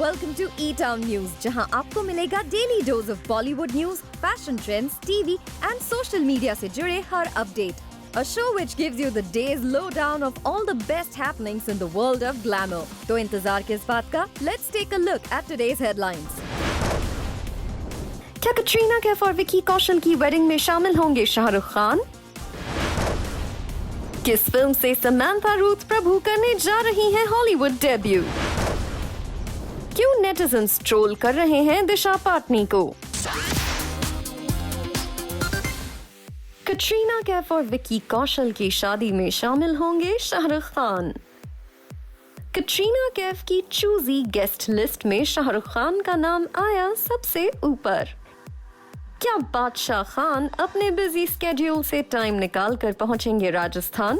welcome to E-Town News, जहां आपको मिलेगा daily dose of Bollywood news, fashion trends, TV and social media से जुड़े हर update. A show which gives you the day's lowdown of all the best happenings in the world of glamour. तो इंतजार किस बात का? Let's take a look at today's headlines. क्या कटरीना कैफ और विकी कौशल की वेडिंग में शामिल होंगे शाहरुख खान? किस फिल्म से समंथा रूथ प्रभु करने जा रही हैं हॉलीवुड डेब्यू? क्यों नेटिजन्स ट्रोल कर रहे हैं दिशा पाटनी को? कटरीना कैफ और विकी कौशल की शादी में शामिल होंगे शाहरुख खान. कटरीना कैफ की चूजी गेस्ट लिस्ट में शाहरुख खान का नाम आया सबसे ऊपर. क्या बादशाह खान अपने बिजी स्केड्यूल से टाइम निकाल कर पहुंचेंगे राजस्थान?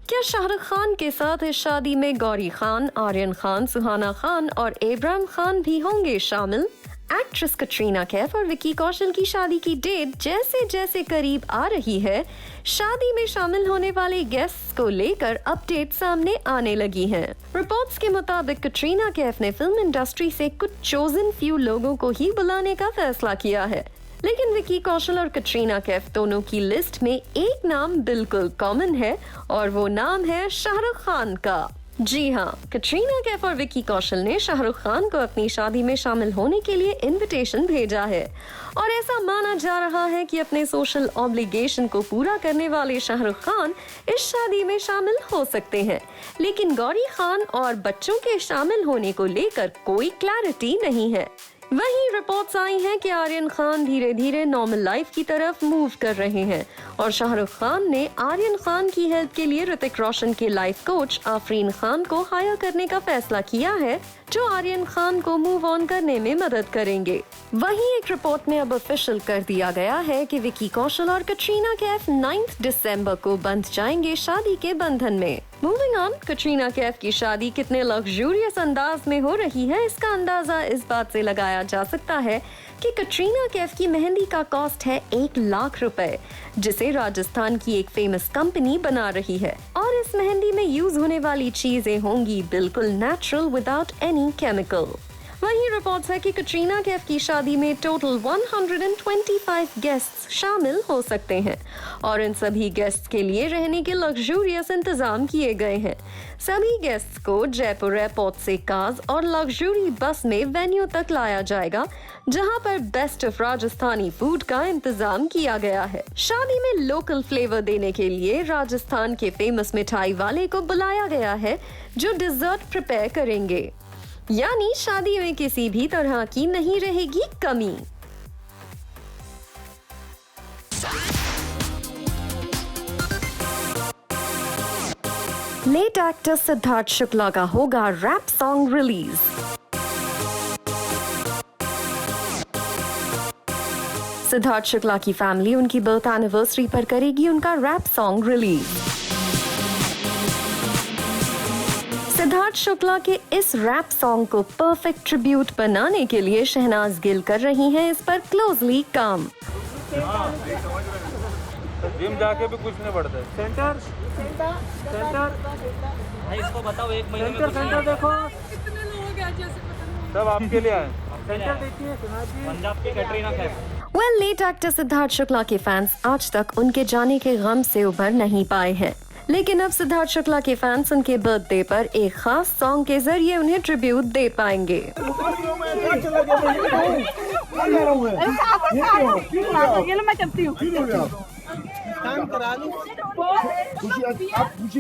क्या शाहरुख खान के साथ इस शादी में गौरी खान, आर्यन खान, सुहाना खान और इब्राहिम खान भी होंगे शामिल? एक्ट्रेस कटरीना कैफ और विकी कौशल की शादी की डेट जैसे जैसे करीब आ रही है, शादी में शामिल होने वाले गेस्ट्स को लेकर अपडेट सामने आने लगी हैं. रिपोर्ट्स के मुताबिक कटरीना कैफ ने फिल्म इंडस्ट्री से कुछ चोजन फ्यू लोगों को ही बुलाने का फैसला किया है, लेकिन विकी कौशल और कटरीना कैफ दोनों की लिस्ट में एक नाम बिल्कुल कॉमन है और वो नाम है शाहरुख खान का. जी हाँ, कटरीना कैफ और विकी कौशल ने शाहरुख खान को अपनी शादी में शामिल होने के लिए इनविटेशन भेजा है और ऐसा माना जा रहा है कि अपने सोशल ऑब्लिगेशन को पूरा करने वाले शाहरुख खान इस शादी में शामिल हो सकते हैं, लेकिन गौरी खान और बच्चों के शामिल होने को लेकर कोई क्लैरिटी नहीं है. वहीं रिपोर्ट्स आई हैं कि आर्यन खान धीरे धीरे नॉर्मल लाइफ की तरफ मूव कर रहे हैं और शाहरुख खान ने आर्यन खान की हेल्प के लिए ऋतिक रोशन के लाइफ कोच आफरीन खान को हायर करने का फैसला किया है, जो आर्यन खान को मूव ऑन करने में मदद करेंगे. वहीं एक रिपोर्ट में अब ऑफिशियल कर दिया गया है कि विकी कौशल और कटरीना कैफ 9 दिसंबर को बंध जाएंगे शादी के बंधन में. मूविंग ऑन, कटरीना कैफ की शादी कितने लग्जूरियस अंदाज में हो रही है, इसका अंदाजा इस बात से लगाया जा सकता है कि कटरीना कैफ की मेहंदी का कॉस्ट है 1 लाख रुपए, जिसे राजस्थान की एक फेमस कंपनी बना रही है और इस मेहंदी में यूज होने वाली चीजें होंगी बिल्कुल नेचुरल विदाउट एनी केमिकल. वहीं रिपोर्ट्स है कि कटरीना कैफ की शादी में टोटल 125 गेस्ट्स शामिल हो सकते हैं और इन सभी गेस्ट्स के लिए रहने के लग्जूरियस इंतजाम किए गए हैं. सभी गेस्ट्स को जयपुर एयरपोर्ट से कार्स और लग्जरी बस में वेन्यू तक लाया जाएगा, जहां पर बेस्ट ऑफ राजस्थानी फूड का इंतजाम किया गया है. शादी में लोकल फ्लेवर देने के लिए राजस्थान के फेमस मिठाई वाले को बुलाया गया है, जो डिजर्ट प्रिपेयर करेंगे. यानी शादी में किसी भी तरह की नहीं रहेगी कमी. लेट एक्टर सिद्धार्थ शुक्ला का होगा rap song release. Siddharth Shukla की फैमिली उनकी बर्थ एनिवर्सरी पर करेगी उनका rap song release. Siddharth Shukla के इस रैप सॉन्ग को परफेक्ट ट्रिब्यूट बनाने के लिए शहनाज गिल कर रही हैं इस पर क्लोजली काम. जिम जाके भी कुछ नहीं पड़ता है. सेंटर भाई इसको बताओ, एक महीने में सेंटर देखो, कितने लोग हैं जैसे सब आपके लिए आए. सेंटर देखिए, पंजाब की Katrina Kaif. Well, late actor Siddharth Shukla के फैंस आज तक उनके जाने के गम से उभर नहीं पाए हैं, लेकिन अब सिद्धार्थ शुक्ला के फैंस उनके बर्थडे पर एक खास सॉन्ग के जरिए उन्हें ट्रिब्यूट दे पाएंगे.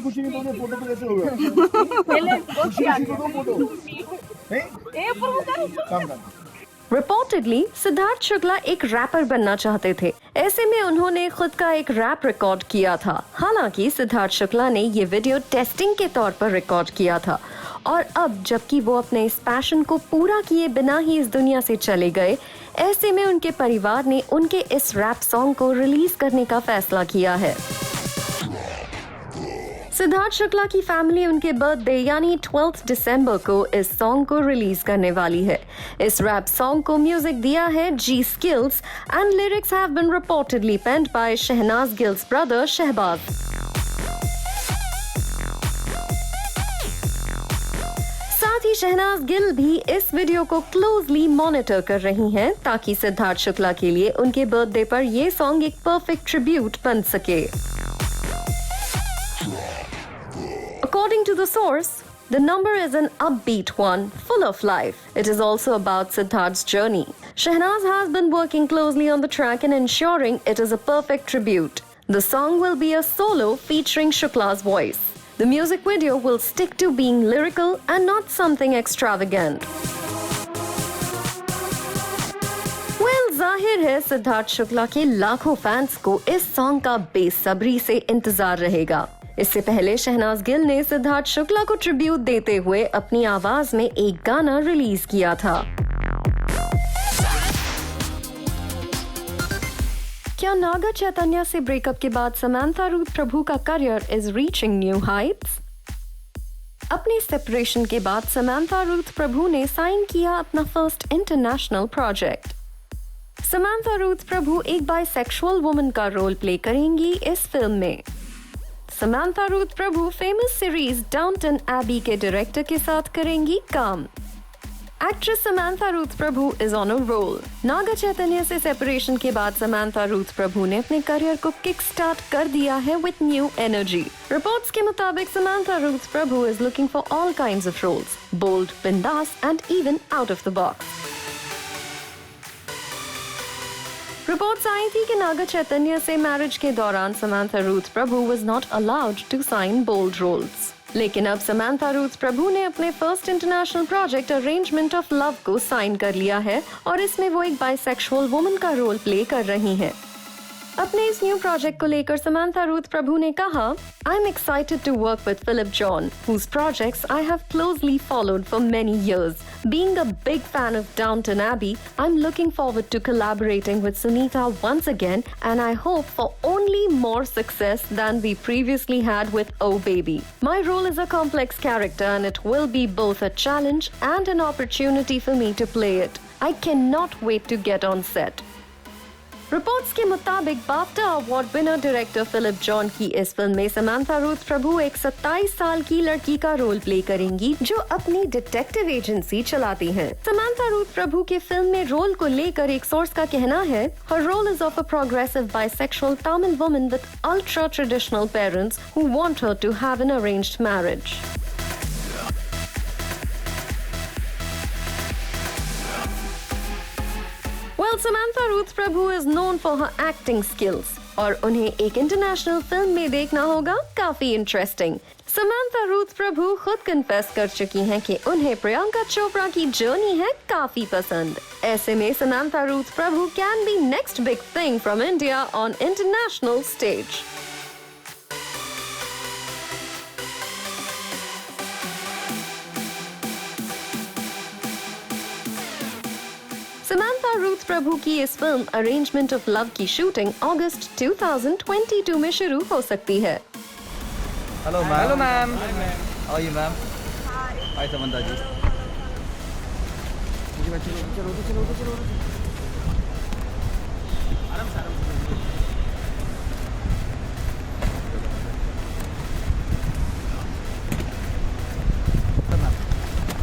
खुशी नहीं तो फोटो पे लेते हो. रिपोर्टेडली सिद्धार्थ शुक्ला एक रैपर बनना चाहते थे. ऐसे में उन्होंने खुद का एक रैप रिकॉर्ड किया था. हालांकि सिद्धार्थ शुक्ला ने ये वीडियो टेस्टिंग के तौर पर रिकॉर्ड किया था और अब जबकि वो अपने इस पैशन को पूरा किए बिना ही इस दुनिया से चले गए, ऐसे में उनके परिवार ने उनके इस रैप सॉन्ग को रिलीज करने का फैसला किया है. सिद्धार्थ शुक्ला की फैमिली उनके बर्थडे यानी 12 दिसंबर को इस सॉन्ग को रिलीज करने वाली है. इस रैप सॉन्ग को म्यूजिक दिया है G skills and lyrics have been reportedly penned by Shehnaaz Gill's brother Shehbaz. साथ ही शहनाज गिल भी इस वीडियो को क्लोजली मॉनिटर कर रही हैं ताकि सिद्धार्थ शुक्ला के लिए उनके बर्थडे पर ये सॉन्ग एक परफेक्ट ट्रिब्यूट बन सके। According to the source, the number is an upbeat one, full of life. It is also about Siddharth's journey. Shahnaz has been working closely on the track and ensuring it is a perfect tribute. The song will be a solo featuring Shukla's voice. The music video will stick to being lyrical and not something extravagant. Well, जाहिर है सिद्धार्थ शुक्ला के लाखों fans को इस song का बेसब्री से इंतजार रहेगा। इससे पहले शहनाज गिल ने सिद्धार्थ शुक्ला को ट्रिब्यूट देते हुए अपनी आवाज में एक गाना रिलीज किया था। क्या नागा चैतन्य से ब्रेकअप के बाद समांथा रूथ प्रभु का career is reaching new heights? अपने सेपरेशन के बाद समांथा रूथ प्रभु ने साइन किया अपना first international project. Samantha Ruth Prabhu एक बाइसेक्सुअल वुमन का रोल प्ले करेंगी इस फिल्म में। Samantha Ruth Prabhu famous series Downton Abbey के डायरेक्टर के साथ करेंगी काम। Actress Samantha Ruth Prabhu is on a roll. Naga Chaitanya से सेपरेशन के बाद समांथा रूथ प्रभु ने अपने करियर को किक स्टार्ट कर दिया है विद न्यू एनर्जी। रिपोर्ट्स के मुताबिक Samantha Ruth Prabhu is looking for all kinds of roles, bold, बिंदास and even out of the box. Reports आई थी कि नागा चैतन्य से मैरिज के दौरान Samantha Ruth Prabhu was not allowed to sign bold roles, लेकिन अब समांथा रूथ प्रभु ने अपने first international project arrangement of love को साइन कर लिया है और इसमें वो एक बाइसेक्सुअल वुमन का रोल प्ले कर रही हैं। अपने इस न्यू प्रोजेक्ट को लेकर समांथा रूथ प्रभु ने कहा, I am excited to work with Philip John, whose projects I have closely followed for many years. Being a big fan of Downton Abbey, I'm looking forward to collaborating with Sunita once again, and I hope for only more success than we previously had with Oh Baby. My role is a complex character and it will be both a challenge and an opportunity for me to play it. I cannot wait to get on set. Reports के मुताबिक BAFTA award winner director Philip John की इस film में समांथा रूथ प्रभु एक 27 साल की लड़की का रोल प्ले करेंगी जो अपनी डिटेक्टिव एजेंसी चलाती हैं। समांथा रूथ प्रभु के फिल्म में रोल को लेकर एक सोर्स का कहना है, her role is of a progressive bisexual Tamil woman with ultra traditional parents who want her to have an arranged marriage. Well, Samantha Ruth Prabhu is known for her acting skills और उन्हें एक international film में देखना होगा काफी interesting. Samantha Ruth प्रभु खुद confess कर चुकी हैं कि उन्हें प्रियंका चोपड़ा की जर्नी है काफी पसंद। ऐसे में Samantha Ruth Prabhu can be next big thing from India on international stage. Samantha Ruth Prabhu की इस फिल्म अरेंजमेंट ऑफ लव की शूटिंग अगस्त 2022 में शुरू हो सकती है। Hello ma'am. Hello ma'am. How are you ma'am? Hi Samantha ji. चलो। आराम से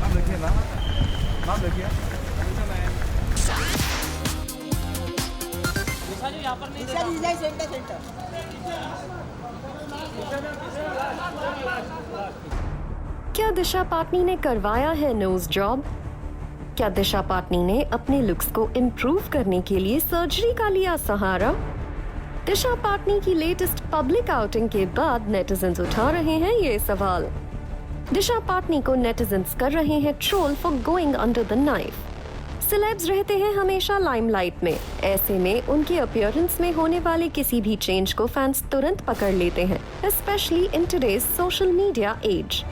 मैम देखिए मैम देखिए। यहाँ पर नहीं सेंटर। क्या दिशा पाटनी ने करवाया है नोज जॉब? क्या दिशा पाटनी ने अपने लुक्स को इम्प्रूव करने के लिए सर्जरी का लिया सहारा? दिशा पाटनी की लेटेस्ट पब्लिक आउटिंग के बाद नेटिजन्स उठा रहे हैं ये सवाल। दिशा पाटनी को नेटिजन्स कर रहे हैं troll for going under the knife. Celebs रहते हैं हमेशा लाइमलाइट में, ऐसे में उनके अपीयरेंस में होने वाले किसी भी चेंज को फैंस तुरंत पकड़ लेते हैं, specially in today's social media age.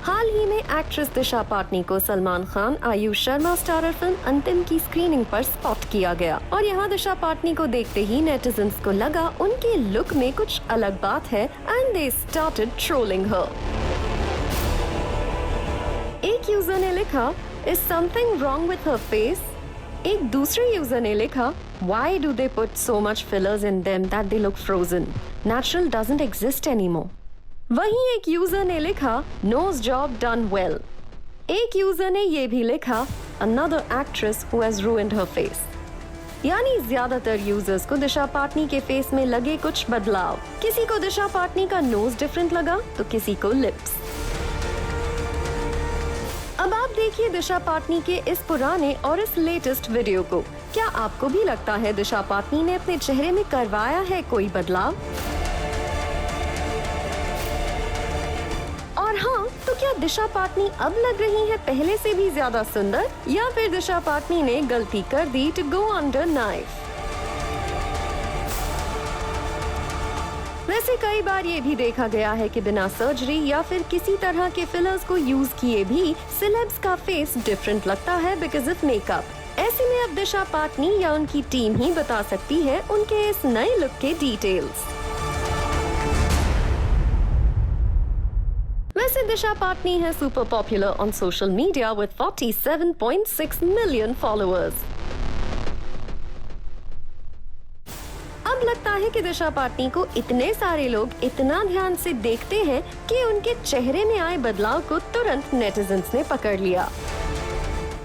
हाल ही में एक्ट्रेस दिशा पाटनी को सलमान खान, आयुष शर्मा स्टारर फिल्म अंतिम की स्क्रीनिंग पर स्पॉट किया गया और यहाँ दिशा पाटनी को देखते ही नेटिजन्स को लगा उनके लुक में कुछ अलग बात है एंड दे स्टार्टेड ट्रोलिंग हर। एक यूजर ने लिखा, Is something wrong with her face? एक दूसरे यूजर ने लिखा, Why do they put so much fillers in them that they look frozen? Natural doesn't exist anymore. वहीं एक यूजर ने लिखा नोज जॉब डन वेल। एक यूजर ने ये भी लिखा another actress who has ruined her face. यानी ज्यादातर यूजर्स को दिशा पाटनी के फेस में लगे कुछ बदलाव। किसी को दिशा पाटनी का नोज डिफरेंट लगा तो किसी को लिप्स। अब आप देखिए दिशा पाटनी के इस पुराने और इस लेटेस्ट वीडियो को। क्या आपको भी लगता है दिशा पाटनी ने अपने चेहरे में करवाया है कोई बदलाव? और हाँ, तो क्या दिशा पाटनी अब लग रही है पहले से भी ज्यादा सुंदर, या फिर दिशा पाटनी ने गलती कर दी टू गो अंडर नाइफ? वैसे कई बार ये भी देखा गया है कि बिना सर्जरी या फिर किसी तरह के फिलर्स को यूज किए भी सेलेब्स का फेस डिफरेंट लगता है बिकॉज ऑफ मेकअप। ऐसे में अब दिशा पाटनी या उनकी टीम ही बता सकती है उनके इस नए लुक के डिटेल्स। वैसे दिशा पाटनी है super popular on social media with 47.6 million followers. अब लगता है कि दिशा पाटनी को इतने सारे लोग इतना ध्यान से देखते हैं कि उनके चेहरे में आए बदलाव को तुरंत नेटिजन्स ने पकड़ लिया।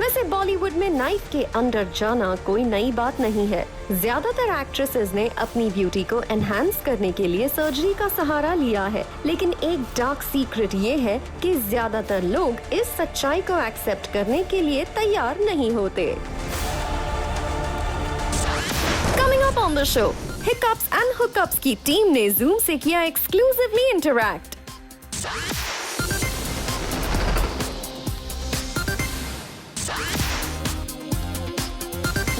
वैसे बॉलीवुड में नाइफ के अंदर जाना कोई नई बात नहीं है। ज्यादातर एक्ट्रेसेस ने अपनी ब्यूटी को एनहांस करने के लिए सर्जरी का सहारा लिया है, लेकिन एक डार्क सीक्रेट ये है कि ज्यादातर लोग इस सच्चाई को एक्सेप्ट करने के लिए तैयार नहीं होते। Coming up on the show, Hiccups and Hookups की टीम ने Zoom से किया exclusively interact।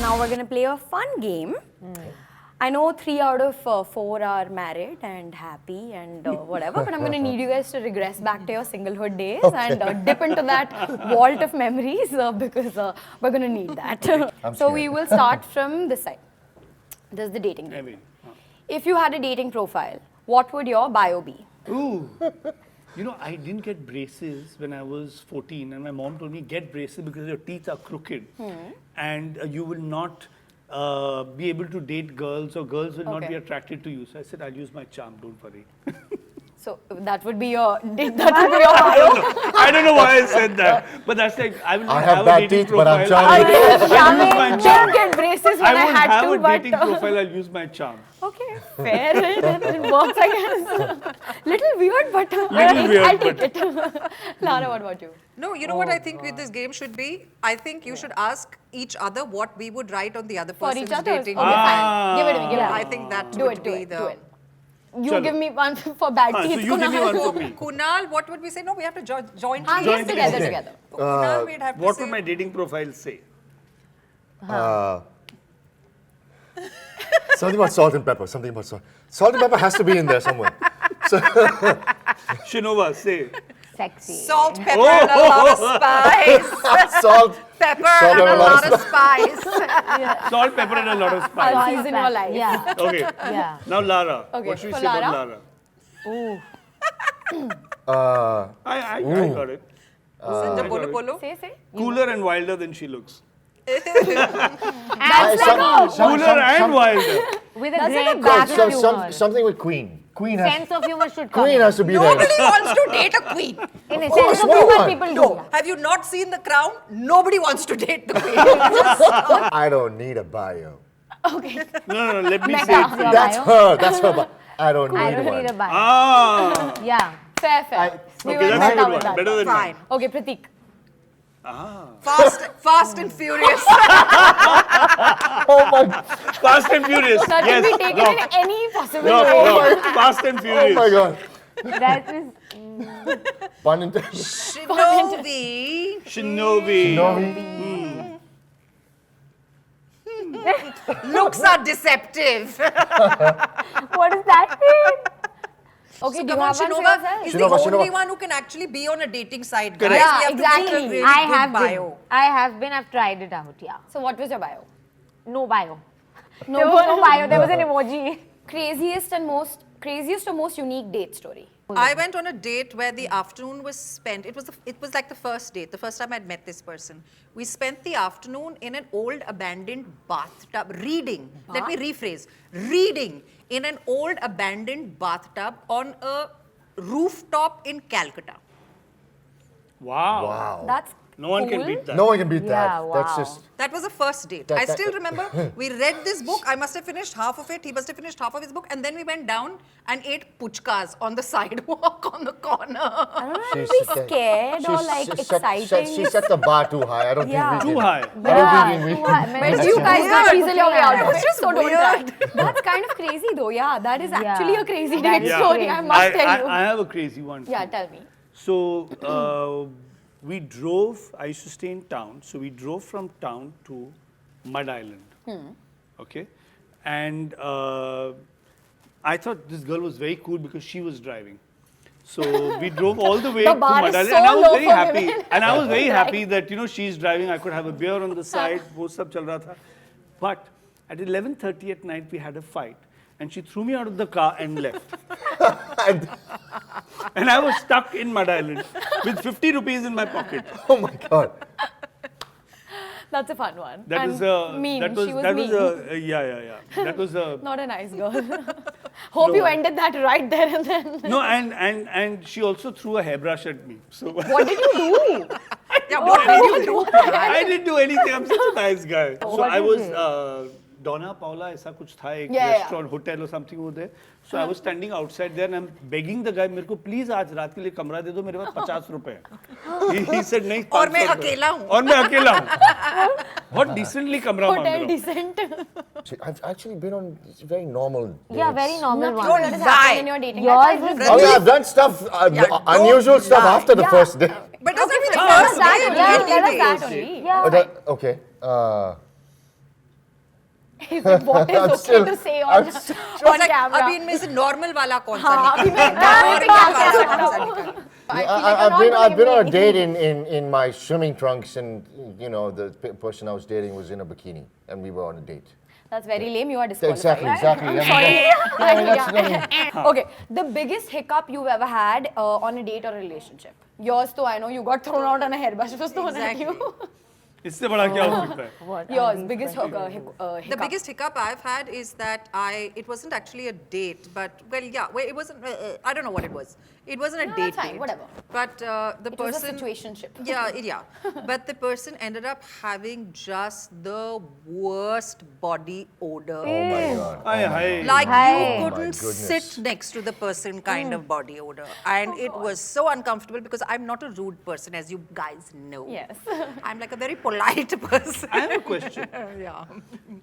Now we're gonna play a fun game. I know 3 out of 4 are married and happy and whatever, but I'm gonna need you guys to regress back to your singlehood days and dip into that vault of memories because we're gonna need that. So we will start from this side. This is the dating game. If you had a dating profile, what would your bio be? Ooh. You know, I didn't get braces when I was 14, and my mom told me, get braces because your teeth are crooked. And you will not be able to date girls, or girls will not be attracted to you. So I said, I'll use my charm, don't worry. So that would be your bio. I don't know why I said that, but that's like, I will not have have bad a dating teeth, but I'm profile. charming. I'll use my Didn't charm. get braces when I won't had have to, a but dating profile, I'll use my charm. okay, fair. It works, I guess. Little weird, but Little weird, I'll take it. Lara, what about you? No, you know what I think with this game should be? I think you should ask each other what we would write on the other For person's each other? dating. Okay, fine. Give it to me, give it to me. I think that Do would it, do be it, the... do it. You Chalo. give me one for bad So teeth. you give me one for me. Kunal, what would we say? No, we have to jointly. Yes, together, Okay. together. Kunal, we'd have to What say... would my dating profile say? Something about salt and pepper. Something about salt. Salt and pepper has to be in there somewhere. Shinova, say. Sexy. Salt, pepper, and a lot of spice. Salt. Pepper Salt and a lot of spice. Salt, pepper, and a lot of spice. Spice in your life. Yeah. Okay. Yeah. Now Lara. Okay, What should we for say about Lara? Lara? I got it. Sanjay, bolo, bolo. Say. Cooler and wilder than she looks. And Cooler and wilder. with a That's like great a back bachelor humor. Something with Queen. Queen Sense of humor should come. Queen in. has to be Nobody there. wants to date a queen. In a course, sense of no humor, one. people No. do. Have you not seen The Crown? Nobody wants to date the queen. I don't need a bio. Okay. No, let me Meta, say it. your That's bio. her. That's her bio. I don't need I don't one. need a bio. Ah. Yeah. Fair. We Okay, went that's a meta good with one. that. Better than mine. Fine. Okay, Pratik. Fast and furious. Oh my God. Fast and Furious. That yes. can be taken no. in any possible No, way. no. Fast and Oh Furious. my God. That is. Pun intended. Shinobi. Shinobi. Novi. Looks are deceptive. What does that mean? Okay, do you Come on, have one for Shinova yourself? is Shinova, the only Shinova. one who can actually be on a dating site. Correct. Guys, Yeah, we have exactly. to make a really I good have bio. been. I have been. I've tried it out. Yeah. So what was your bio? No bio. There was no bio. There was an emoji. Craziest or most unique date story? I went on a date where the afternoon was spent. It was like the first date, the first time I'd met this person. We spent the afternoon in an old abandoned bathtub reading. Let me rephrase. Reading in an old abandoned bathtub on a rooftop in Calcutta. Wow. Wow. That's No one can cool. beat that. No one can beat that. Yeah, That's wow. just. That was the first date. I still remember we read this book. I must have finished half of it. He must have finished half of his book. And then we went down and ate puchkas on the sidewalk on the corner. I don't know, She's be set- scared or like exciting. She set the bar too high. I don't Yeah. think we Too can. high. I don't think we too high. But That's you guys weird. can't weasel your way out of It's it, just so don't weird. try. That's kind of crazy though, yeah. That is actually Yeah. a crazy That date is story, I must tell you. I have a crazy one. Yeah, too. tell me. So we drove, I used to stay in town, so we drove from town to Mud Island. Okay? And I thought this girl was very cool because she was driving. So we drove all the way The to bar Mud is Island so and I was low very for happy. women. And I was very Right. happy that, you know, she's driving, I could have a beer on the side, wo sab chal raha tha. But at 11:30 at night, we had a fight. And she threw me out of the car and left. And I was stuck in Mud Island with 50 rupees in my pocket. Oh my God. That's a fun one. That And was a mean. that was She was that mean. was a yeah. That was a Not a nice girl. Hope you ended that right there and then. no, and she also threw a hairbrush at me. So What did you do? Yeah, what did you do? I didn't do anything. I'm such a nice guy. So What I is was it? Donna Paula, ऐसा कुछ था एक Yeah, yeah. restaurant, hotel or something over there. So I was standing outside there and I'm begging the guy, मेरे को please आज रात के लिए कमरा दे दो, मेरे पास 50 रुपए हैं. He said नहीं. और 500 मैं रुपए. अकेला हूँ. और मैं अकेला हूँ. बहुत decently कमरा मांग Hotel रहा हूँ. decent. See, I've actually been on very normal dates. Yeah, very normal Nothing one. that has lie. happened in your dating Yours life. I is just- Oh yeah, I've done stuff, Yeah, don't unusual stuff lie. after the Yeah. first date. But doesn't mean the Tell us first that date. only. Yeah, any Tell us date. that only. Yeah. Oh, okay. He said, what is I'm okay still- to say I'm on, still- on Like, camera? अभी इनमें से normal वाला कौन सा हाँ, अभी मैं निकाल? normal Normal वाला वाला कौन सा निकाल? I feel like you're I've not been gonna I've give been me on a date anything. in my swimming trunks, and you know the person I was dating was in a bikini, and we were on a date. That's very lame. You are disqualified. Exactly. I'm I'm sorry. Yeah. Okay. The biggest hiccup you've ever had on a date or a relationship? Yours, though, I know you got thrown out on a hairbrush was thrown at you. इससे बड़ा क्या हो सकता है? What? Yours, biggest The hiccup. biggest hiccup I've had is that it wasn't actually a date, but it wasn't. I don't know what it was. It wasn't a No, date. that's fine, date. whatever. But the It was a person. situationship. Yeah. But the person ended up having just the worst body odor. Oh my God. Hi hi. Like Hi. you Oh my couldn't goodness. sit next to the person kind of body odor. And it was so uncomfortable because I'm not a rude person, as you guys know. Yes. I'm like a very polite person. I have a question. Yeah.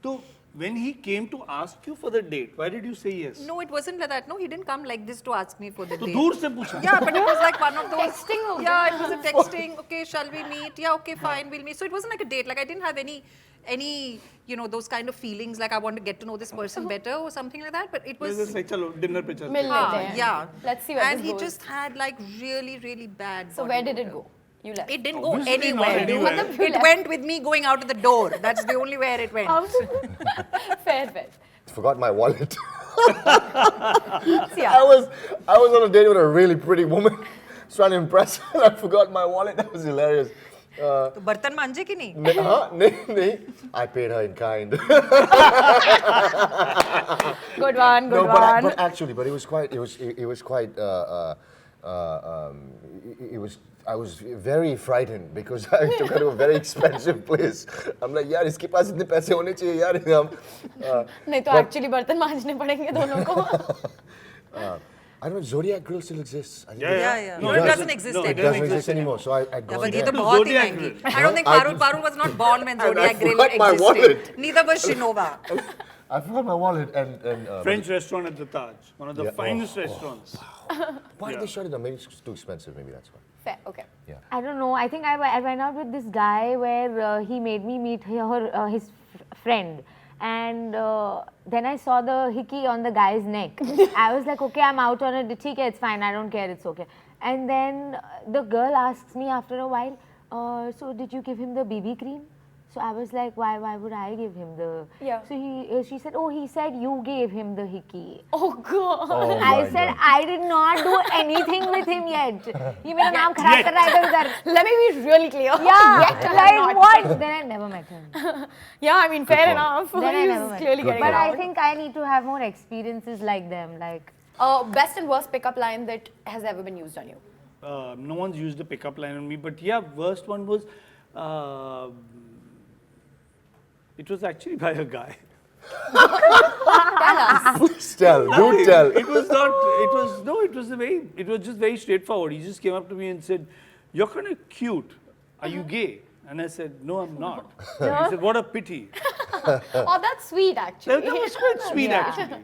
So when he came to ask you for the date, why did you say yes? No, it wasn't like that. No, he didn't come like this to ask me for the तो date. दूर से पूछा. Yeah, but it was like one of those. Texting हो Yeah, it was a texting. Okay, shall we meet? Yeah, okay, fine, we'll meet. So it wasn't like a date. Like I didn't have any, those kind of feelings. Like I want to get to know this person better or something like that. But it was. Just like चलो dinner पे चलते मिल हैं. लेते हैं. Yeah. Let's see where And this he goes. just had like really, really bad. So body where did it odor. go? You left. It didn't Obviously go not anywhere. anywhere. मतलब you It left. went with me going out of the door. That's the only where it went. Fair. Forgot my wallet. Yeah. I was on a date with a really pretty woman. Was trying to impress her, and I forgot my wallet. That was hilarious. तो बर्तन मांजे कि नहीं? No. I paid her in kind. Good one. No, Good but, one. but actually, it was quite. I was very frightened because I took her to a very expensive place. I'm like, यार इसके पास इतने पैसे होने चाहिए यार हम. नहीं तो actually बर्तन मांजने पड़ेंगे दोनों को. I don't know. Zodiac Grill still exists. I think Yeah. No, No, it doesn't exist no, It anymore. doesn't exist anymore. So I Yeah, gone but ये there. तो बहुत ही Zodiac महंगी. Grill. I don't think Parul was not born when Zodiac Grill forgot my existed. wallet. Neither was Shinova. I forgot my wallet and French restaurant at the Taj, one of the Yeah. finest Oh, restaurants. why did they shut it down? Maybe it's too expensive. Maybe that's why. Fair. Okay. I don't know. I think I went out with this guy where he made me meet his friend. And then I saw the hickey on the guy's neck. I was like, okay, I'm out on it. Okay, it's fine. I don't care. It's okay. And then the girl asks me after a while, so did you give him the BB cream? So I was like, why would I give him the? Yeah. So she said, oh, he said you gave him the hickey. Oh God. Oh I my said God. I did not do anything with him yet. ये मेरा नाम खराब कर रहा है इधर उधर. Let me be really clear. Yeah, like Not. what? Then I never met him. Yeah, I mean, fair one. enough. Then I He's never met clearly him. getting But it I out. think I need to have more experiences like them. Like Best and worst pickup line that has ever been used on you. No one's used the pickup line on me, but yeah, worst one was, it was actually by a guy. Tell us. Please tell, do tell. It was not, it was just very straightforward. He just came up to me and said, "You're kind of cute. Are you gay?" And I said, "No, I'm not." He said, "What a pity." Oh, that's sweet actually. That was quite sweet Yeah. actually.